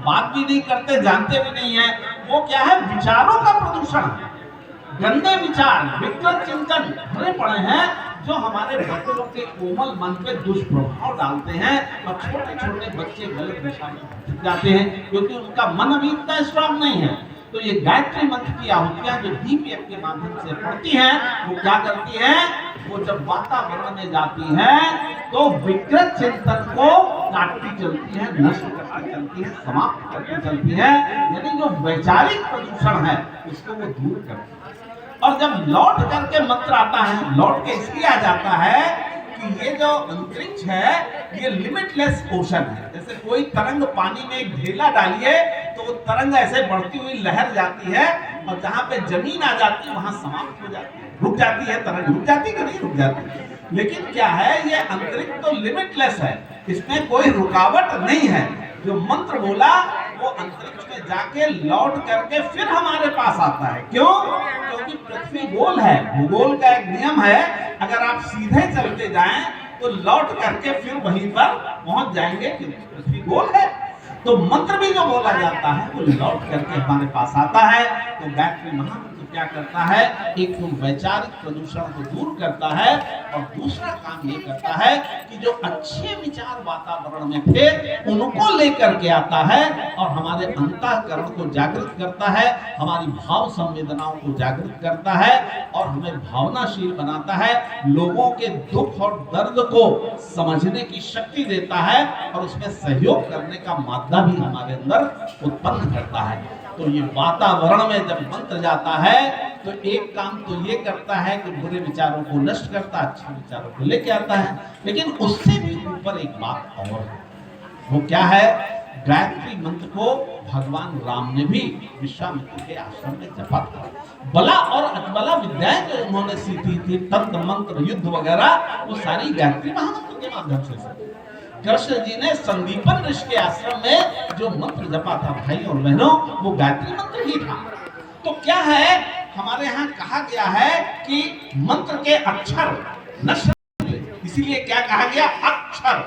बात भी नहीं करते, जानते भी नहीं है। वो क्या है, विचारों का प्रदूषण, गंदे विचार, विकृत चिंतन भरे पड़े हैं जो हमारे बच्चों के कोमल मन पे दुष्प्रभाव डालते हैं और छोटे छोटे बच्चे गलत दिशा में भटक जाते हैं क्योंकि उनका मन अभी इतना स्ट्रांग नहीं है। तो ये गायत्री मंत्र की आहुतियां जो दीप के माध्यम से पड़ती हैं, वो क्या करती हैं, वो जब वातावरण में जाती हैं तो विकृत चिंतन को काटती चलती है, नष्ट करती चलती है, समाप्त करती चलती है, यानी जो वैचारिक प्रदूषण है उसको वो दूर करती है। और जब लौट करके मंत्र आता है, लौट के इसलिए आ जाता है कि ये जो अंतरिक्ष है ये लिमिटलेस ओशन है। जैसे कोई तरंग पानी में एक ढेला डालिए तो वो तरंग ऐसे बढ़ती हुई लहर जाती है और जहां पे जमीन आ जाती है वहां समाप्त हो जाती है, रुक जाती है, तरंग रुक जाती है कि नहीं रुक जाती। लेकिन क्या है, ये अंतरिक्ष तो लिमिटलेस है, इसमें कोई रुकावट नहीं है। जो मंत्र बोला वो अंतरिक्ष में जाके लौट करके फिर हमारे पास आता है। क्यों? क्योंकि पृथ्वी गोल है, भूगोल का एक नियम है, अगर आप सीधे चलते जाएं तो लौट करके फिर वहीं पर पहुंच जाएंगे क्योंकि पृथ्वी गोल है। तो मंत्र भी जो बोला जाता है वो लौट करके हमारे पास आता है। तो गायत्री महामंत्र क्या करता है, एक तो वैचारिक प्रदूषण को दूर करता है और दूसरा काम ये करता है कि जो अच्छे विचार वातावरण में थे उनको लेकर के आता है और हमारे अंतःकरण को जागृत करता है, हमारी भाव संवेदनाओं को जागृत करता है और हमें भावनाशील बनाता है, लोगों के दुख और दर्द को समझने की शक्ति देता है और उसमें सहयोग करने का मादा भी हमारे अंदर उत्पन्न करता है। तो ये वातावरण में जब मंत्र जाता है तो एक काम तो ये करता है कि बुरे विचारों को नष्ट करता है, अच्छे विचारों को लेके आता है। लेकिन उससे भी ऊपर एक बात और है, वो क्या है, गायत्री मंत्र को भगवान राम ने भी विश्वामित्र के आश्रम में जपा था। बला और अजबला विद्याएं जो उन्होंने सीखी थी, तंत्र मंत्र युद्ध वगैरह, वो सारी गायत्री महामंत्र के माध्यम से सीखी। कृष्ण जी ने संदीपन ऋषि के आश्रम में जो मंत्र जपा था भाई और बहनों, वो गायत्री मंत्र ही था। तो क्या है, हमारे यहाँ कहा गया है कि मंत्र के अक्षर नष्ट, इसीलिए क्या कहा गया, अक्षर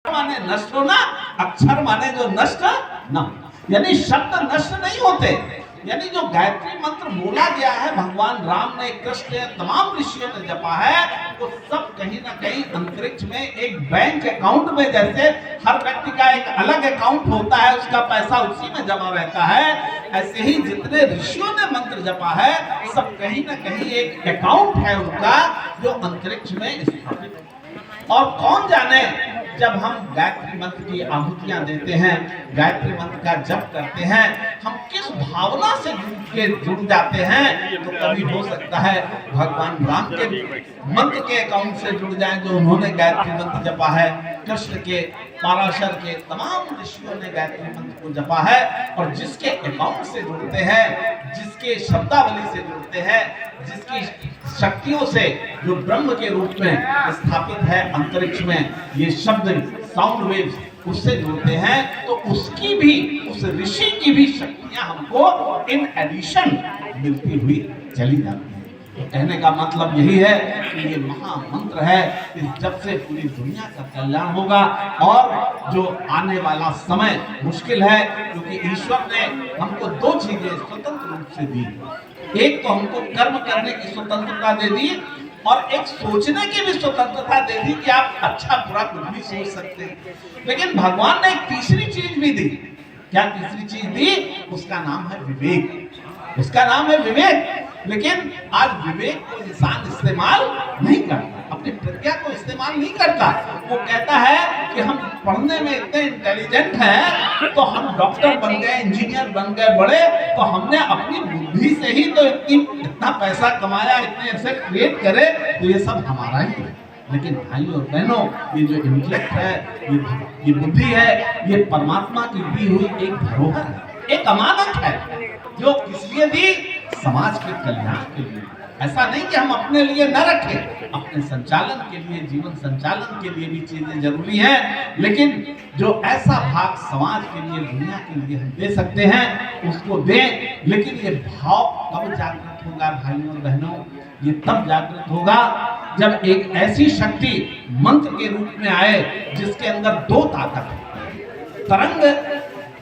माने नष्ट होना, अक्षर माने जो नष्ट न, यानी शब्द नष्ट नहीं होते। यानी जो गायत्री मंत्र बोला गया है, भगवान राम ने, कृष्ण ने, तमाम ऋषियों ने जपा है, तो सब कहीं ना कहीं अंतरिक्ष में एक बैंक अकाउंट में, जैसे हर व्यक्ति का एक अलग अकाउंट होता है, उसका पैसा उसी में जमा रहता है, ऐसे ही जितने ऋषियों ने मंत्र जपा है सब कहीं ना कहीं एक अकाउंट है उनका जो अंतरिक्ष में स्थापित है। और कौन जाने, जब हम गायत्री मंत्र की आहुतियां देते हैं, गायत्री मंत्र का जप करते हैं, हम किस भावना से जुड़ जाते हैं। तो कभी हो सकता है भगवान राम के मंत्र के अकाउंट से जुड़ जाएं जो उन्होंने गायत्री मंत्र जपा है, कृष्ण के, पराशर के, तमाम ऋषियों ने गायत्री मंत्र को जपा है, और जिसके अकाउंट से जुड़ते हैं, जिसके शब्दावली से जुड़ते हैं, जिसकी शक्तियों से जो ब्रह्म के रूप में स्थापित है अंतरिक्ष में, ये शब्द साउंड वेव्स उससे जुड़ते हैं, तो उसकी भी, उस ऋषि की भी शक्तियां हमको इन एडिशन मिलती हुई चली जाती है। तो कहने का मतलब यही है कि ये महामंत्र है, इस जप से पूरी दुनिया का कल्याण होगा। और जो आने वाला समय मुश्किल है, क्योंकि ईश्वर ने हमको दो चीजें स्वतंत्र रूप से दी, एक तो हमको कर्म करने की स्वतंत्रता दे दी और एक सोचने की भी स्वतंत्रता दे दी कि आप अच्छा बुरा कुछ भी सोच सकते हैं। लेकिन भगवान ने एक तीसरी चीज भी दी। क्या तीसरी चीज दी? उसका नाम है विवेक। उसका नाम है विवेक। लेकिन आज विवेक को इंसान इस्तेमाल नहीं करता, अपनी प्रज्ञा को इस्तेमाल नहीं करता। वो कहता है कि हम पढ़ने में इतने इंटेलिजेंट हैं, तो हम डॉक्टर बन गए, इंजीनियर बन गए बड़े, तो हमने अपनी बुद्धि से ही तो इतना पैसा कमाया, इतने ऐसे क्रिएट करे, तो ये सब हमारा ही है। लेकिन भाई और बहनों, ये जो इंटेलेक्ट है, ये बुद्धि है, ये परमात्मा की दी हुई एक धरोहर है, एक अमानत है, जो किस लिए दी? समाज के कल्याण के लिए। ऐसा नहीं कि हम अपने लिए न रखें, अपने संचालन के लिए, जीवन संचालन के लिए भी चीजें जरूरी हैं, लेकिन जो ऐसा भाग समाज के लिए, दुनिया के लिए हम दे सकते हैं, उसको दें। लेकिन ये भाव कब जागृत होगा भाइयों और बहनों? ये तब जागृत होगा जब एक ऐसी शक्ति मंत्र के रूप में आए जिसके अंदर दो ताकत है। तरंग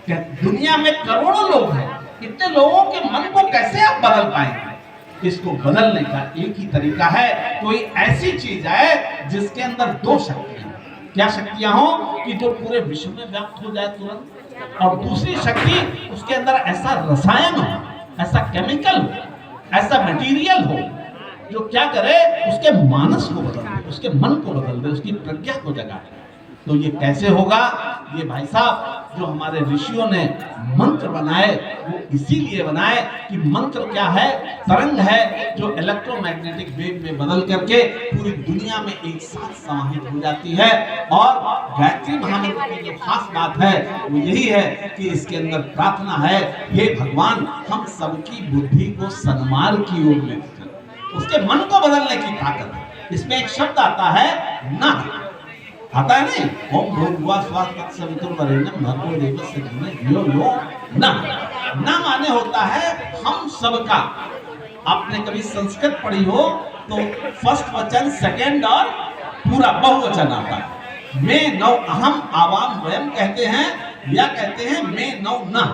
दुनिया में करोड़ों लोग हैं, इतने लोगों के मन को कैसे आप बदल पाएंगे? इसको बदलने का एक ही तरीका है, कोई ऐसी चीज है जिसके अंदर दो शक्तियां, क्या शक्तियां हो कि जो पूरे विश्व में व्याप्त हो जाए तुरंत, और दूसरी शक्ति उसके अंदर ऐसा रसायन हो, ऐसा केमिकल हो, ऐसा मटेरियल हो जो क्या करे, उसके मानस को बदल दे, उसके मन को बदल दे, उसकी प्रज्ञा को जगाए। तो ये कैसे होगा? ये भाई साहब जो हमारे ऋषियों ने मंत्र बनाए वो इसीलिए बनाए कि मंत्र क्या है, तरंग है जो इलेक्ट्रोमैग्नेटिक वेव में बदल करके पूरी दुनिया में एक साथ समाहित हो जाती है। और गायत्री महामंत्र की जो खास बात है वो यही है कि इसके अंदर प्रार्थना है, हे भगवान हम सबकी बुद्धि को सन्मार्ग की ओर ले, उसके मन को बदलने की ताकत है। इसमें एक शब्द आता है ना, आता है नहीं, ओम भूर्भुवः स्वः तत्सवितुर्वरेण्यं भर्गो देवस्य धीमहि धियो यो न। ना माने होता है हम सबका। आपने कभी संस्कृत पढ़ी हो तो फर्स्ट वचन, सेकंड और पूरा बहुवचन आता है। मैं नौ अहम आवाम वयम कहते हैं या कहते हैं मैं नौ न।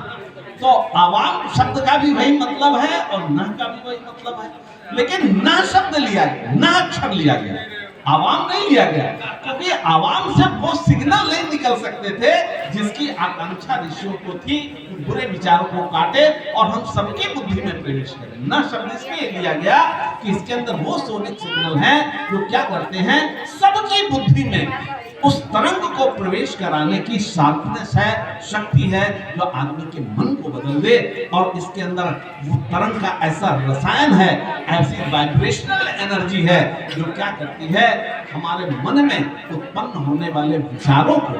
तो आवाम शब्द का भी वही मतलब है और न का भी वही मतलब है, लेकिन न शब्द लिया गया, न अक्षर लिया गया, आवाम नहीं लिया गया, क्योंकि आवाम से वो सिग्नल नहीं निकल सकते थे जिसकी आकांक्षा ऋषियों को थी, बुरे विचारों को काटे और हम सबकी बुद्धि में प्रवेश करें। न शब्द इसलिए लिया गया कि इसके अंदर वो सोनिक सिग्नल है जो क्या करते हैं, सबकी बुद्धि में उस तरंग को प्रवेश कराने की शार्पनेस है, शक्ति है जो आदमी के मन को बदल दे। और इसके अंदर वो तरंग का ऐसा रसायन है, ऐसी वाइब्रेशनल एनर्जी है जो क्या करती है, हमारे मन में उत्पन्न होने वाले विचारों को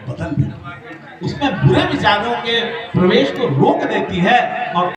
बदल देती है, उसमें बुरे विचारों के प्रवेश को रोक देती है और